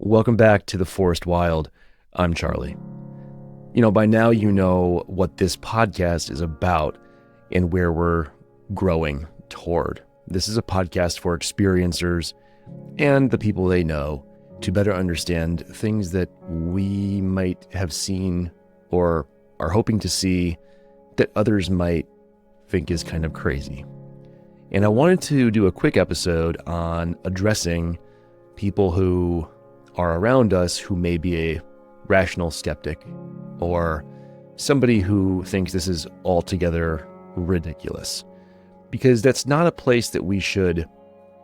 Welcome back to The Forest Wild. I'm Charlie. By now you know what this podcast is about and where we're growing toward. This is a podcast for experiencers and the people they know to better understand things that we might have seen or are hoping to see that others might think is kind of crazy. And I wanted to do a quick episode on addressing people who are around us who may be a rational skeptic or somebody who thinks this is altogether ridiculous. Because that's not a place that we should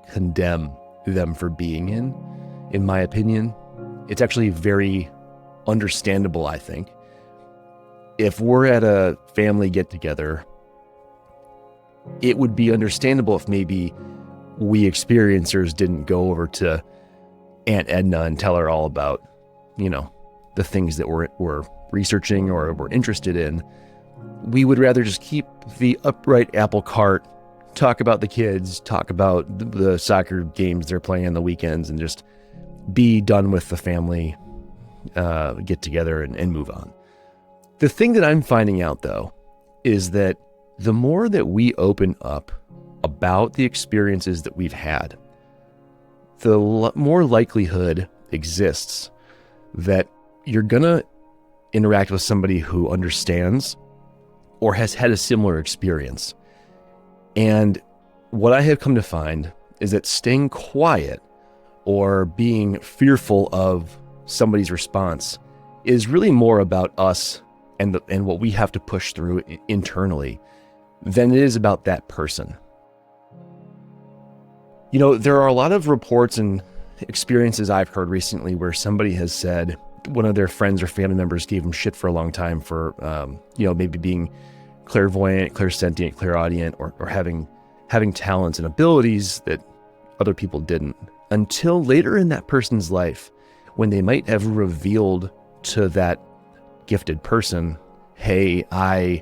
condemn them for being in my opinion. It's actually very understandable, I think. If we're at a family get-together, it would be understandable if maybe we experiencers didn't go over to Aunt Edna and tell her all about, the things that we're researching or we're interested in. We would rather just keep the upright apple cart, talk about the kids, talk about the soccer games they're playing on the weekends, and just be done with the family get together and move on. The thing that I'm finding out, though, is that the more that we open up about the experiences that we've had, the more likelihood exists that you're going to interact with somebody who understands or has had a similar experience. And what I have come to find is that staying quiet or being fearful of somebody's response is really more about us and what we have to push through internally than it is about that person. There are a lot of reports and experiences I've heard recently where somebody has said one of their friends or family members gave them shit for a long time for, maybe being clairvoyant, clairsentient, clairaudient, or having talents and abilities that other people didn't, until later in that person's life when they might have revealed to that gifted person, hey, I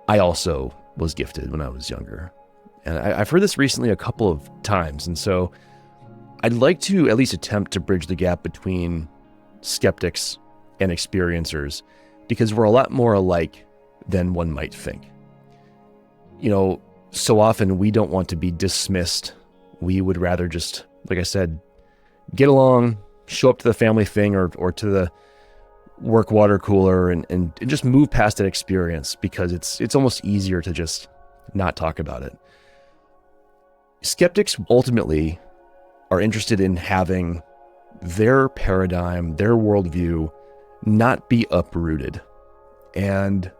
also was gifted when I was younger. And I've heard this recently a couple of times. And so I'd like to at least attempt to bridge the gap between skeptics and experiencers, because we're a lot more alike than one might think. So often we don't want to be dismissed. We would rather just, like I said, get along, show up to the family thing or to the work water cooler and just move past that experience, because it's almost easier to just not talk about it. Skeptics ultimately are interested in having their paradigm, their worldview not be uprooted. And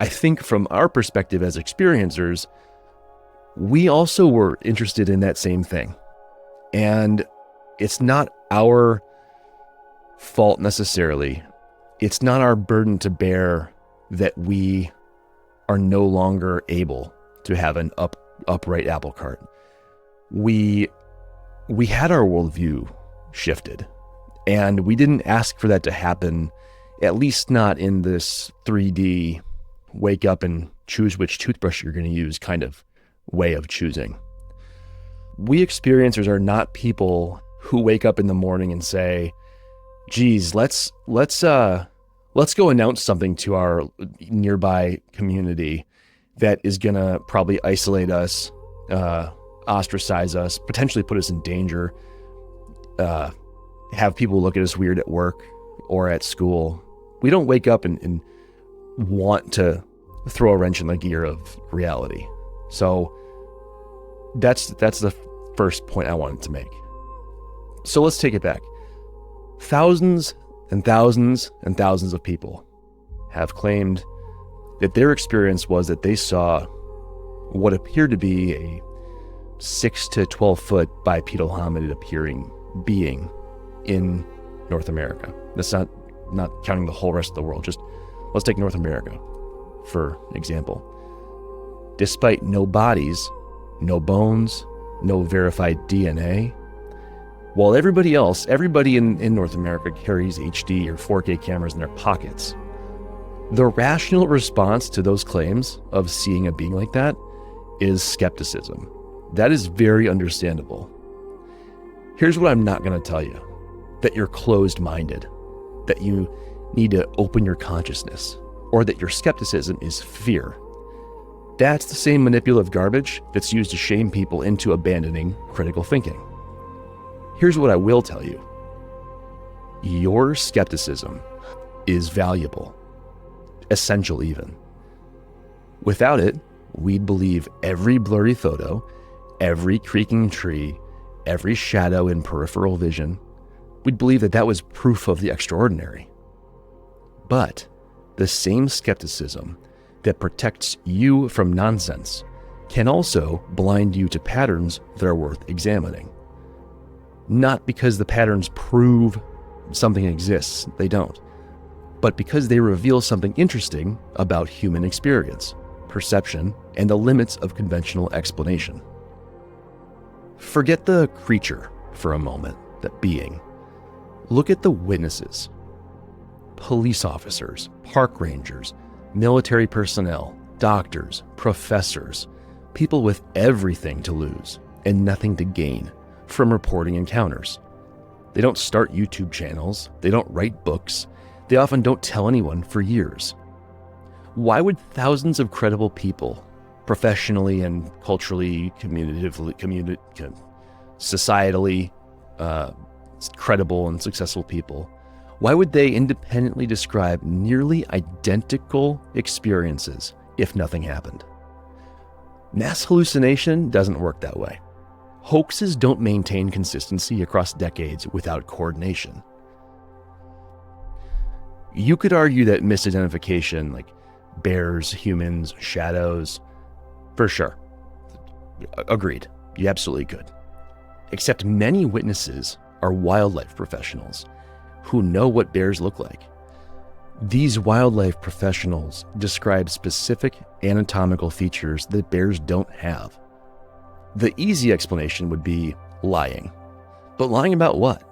I think from our perspective as experiencers, we also were interested in that same thing. And it's not our fault necessarily. It's not our burden to bear that we are no longer able to have an upright apple cart. We had our worldview shifted, and we didn't ask for that to happen, at least not in this 3D wake up and choose which toothbrush you're going to use kind of way of choosing. We experiencers are not people who wake up in the morning and say, geez, let's go announce something to our nearby community that is going to probably isolate us, ostracize us, potentially put us in danger, have people look at us weird at work or at school. We don't wake up and want to throw a wrench in the gear of reality. So that's the first point I wanted to make. So let's take it back. Thousands and thousands and thousands of people have claimed that their experience was that they saw what appeared to be a 6 to 12 foot bipedal hominid appearing being in North America. That's not counting the whole rest of the world. Just let's take North America for example. Despite no bodies, no bones, no verified DNA, while everybody in North America carries HD or 4K cameras in their pockets, the rational response to those claims of seeing a being like that is skepticism. That is very understandable. Here's what I'm not going to tell you. that you're closed-minded, that you need to open your consciousness, or that your skepticism is fear. That's the same manipulative garbage that's used to shame people into abandoning critical thinking. Here's what I will tell you. Your skepticism is valuable, essential even. Without it, we'd believe every blurry photo, every creaking tree, every shadow in peripheral vision. We'd believe that that was proof of the extraordinary. But the same skepticism that protects you from nonsense can also blind you to patterns that are worth examining. Not because the patterns prove something exists, they don't, but because they reveal something interesting about human experience, perception, and the limits of conventional explanation. Forget the creature for a moment, that being. Look at the witnesses. Police officers, park rangers, military personnel, doctors, professors, people with everything to lose and nothing to gain from reporting encounters. They don't start YouTube channels, they don't write books, they often don't tell anyone for years. Why would thousands of credible people, professionally and culturally, societally credible and successful people, why would they independently describe nearly identical experiences if nothing happened? Mass hallucination doesn't work that way. Hoaxes don't maintain consistency across decades without coordination. You could argue that misidentification, like bears, humans, shadows, for sure. Agreed. You absolutely could. Except many witnesses are wildlife professionals who know what bears look like. These wildlife professionals describe specific anatomical features that bears don't have. The easy explanation would be lying. But lying about what?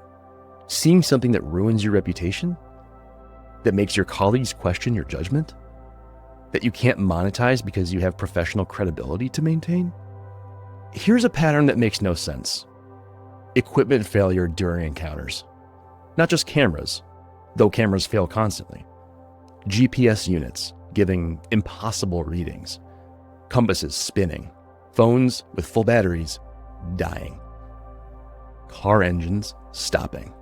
Seeing something that ruins your reputation? That makes your colleagues question your judgment? That you can't monetize because you have professional credibility to maintain? Here's a pattern that makes no sense. Equipment failure during encounters. Not just cameras, though cameras fail constantly. GPS units giving impossible readings. Compasses spinning. Phones with full batteries dying. Car engines stopping.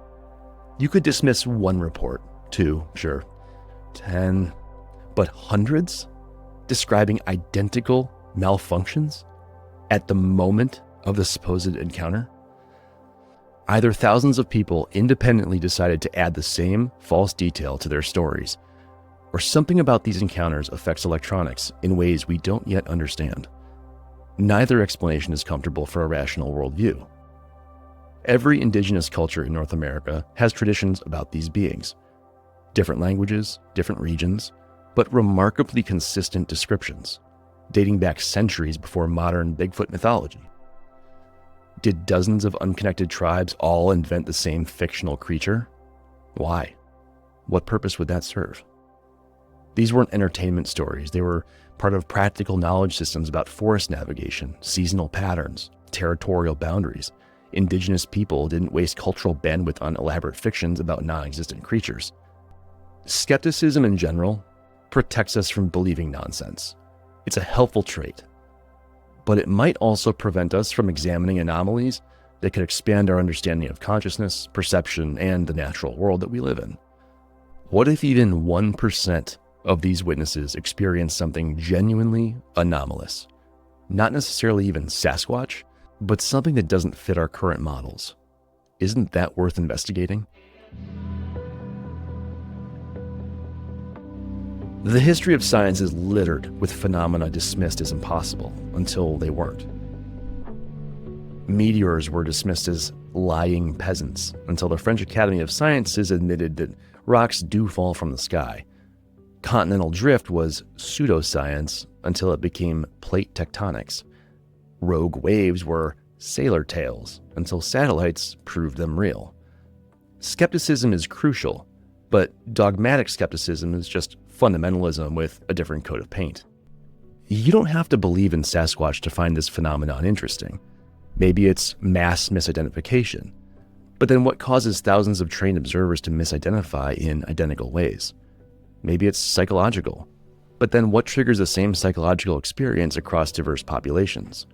You could dismiss one report, 2, sure, 10, but hundreds describing identical malfunctions at the moment of the supposed encounter? Either thousands of people independently decided to add the same false detail to their stories, or something about these encounters affects electronics in ways we don't yet understand. Neither explanation is comfortable for a rational worldview. Every indigenous culture in North America has traditions about these beings. Different languages, different regions, but remarkably consistent descriptions, dating back centuries before modern Bigfoot mythology. Did dozens of unconnected tribes all invent the same fictional creature? Why? What purpose would that serve? These weren't entertainment stories. They were part of practical knowledge systems about forest navigation, seasonal patterns, territorial boundaries. Indigenous people didn't waste cultural bandwidth on elaborate fictions about non-existent creatures. Skepticism in general protects us from believing nonsense. It's a helpful trait, but it might also prevent us from examining anomalies that could expand our understanding of consciousness, perception, and the natural world that we live in. What if even 1% of these witnesses experience something genuinely anomalous? Not necessarily even Sasquatch, but something that doesn't fit our current models. Isn't that worth investigating? The history of science is littered with phenomena dismissed as impossible until they weren't. Meteors were dismissed as lying peasants until the French Academy of Sciences admitted that rocks do fall from the sky. Continental drift was pseudoscience until it became plate tectonics. Rogue waves were sailor tales until satellites proved them real. Skepticism is crucial, but dogmatic skepticism is just fundamentalism with a different coat of paint. You don't have to believe in Sasquatch to find this phenomenon interesting. Maybe it's mass misidentification. But then what causes thousands of trained observers to misidentify in identical ways? Maybe it's psychological. But then what triggers the same psychological experience across diverse populations?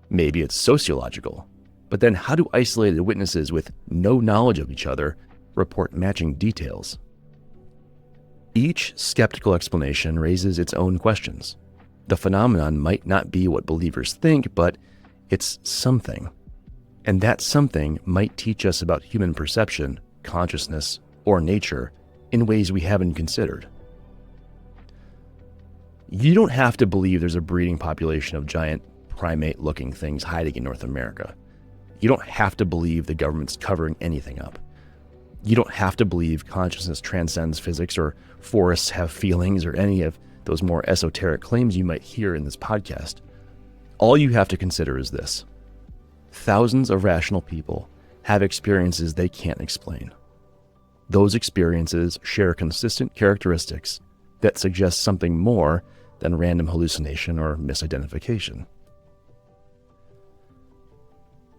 Maybe it's sociological. But then how do isolated witnesses with no knowledge of each other report matching details? Each skeptical explanation raises its own questions. The phenomenon might not be what believers think, but it's something. And that something might teach us about human perception, consciousness, or nature in ways we haven't considered. You don't have to believe there's a breeding population of giant primate-looking things hiding in North America. You don't have to believe the government's covering anything up. You don't have to believe consciousness transcends physics or forests have feelings or any of those more esoteric claims you might hear in this podcast. All you have to consider is this. Thousands of rational people have experiences they can't explain. Those experiences share consistent characteristics that suggest something more than random hallucination or misidentification.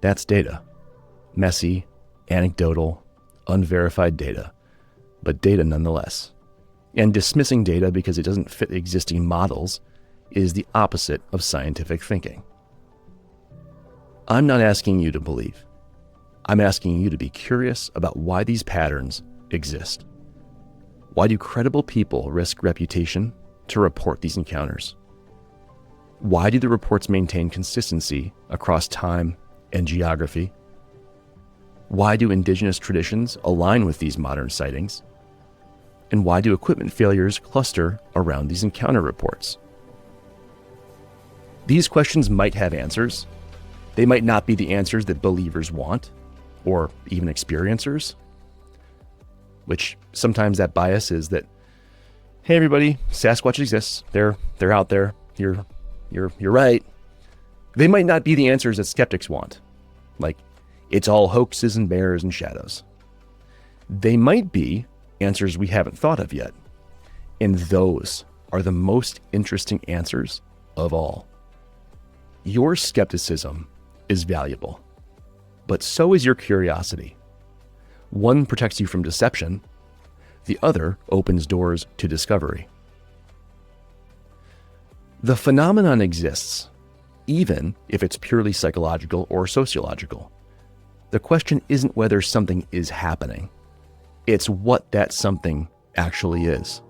That's data. Messy, anecdotal, unverified data, but data nonetheless. And dismissing data because it doesn't fit existing models is the opposite of scientific thinking. I'm not asking you to believe. I'm asking you to be curious about why these patterns exist. Why do credible people risk reputation to report these encounters? Why do the reports maintain consistency across time and geography? Why do indigenous traditions align with these modern sightings? And why do equipment failures cluster around these encounter reports? These questions might have answers. They might not be the answers that believers want, or even experiencers. Which sometimes that bias is that, hey everybody, Sasquatch exists. They're out there. You're right. They might not be the answers that skeptics want. Like, it's all hoaxes and bears and shadows. They might be answers we haven't thought of yet. And those are the most interesting answers of all. Your skepticism is valuable, but so is your curiosity. One protects you from deception. The other opens doors to discovery. The phenomenon exists, even if it's purely psychological or sociological. The question isn't whether something is happening. It's what that something actually is.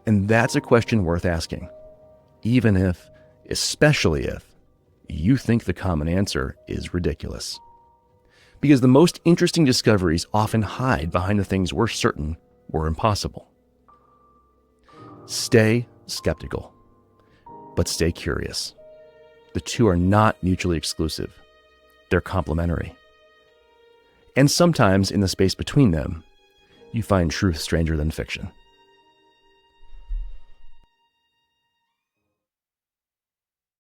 And that's a question worth asking, even if, especially if, you think the common answer is ridiculous. Because the most interesting discoveries often hide behind the things we're certain were impossible. Stay skeptical, but stay curious. The two are not mutually exclusive. They're complementary. And sometimes in the space between them, you find truth stranger than fiction.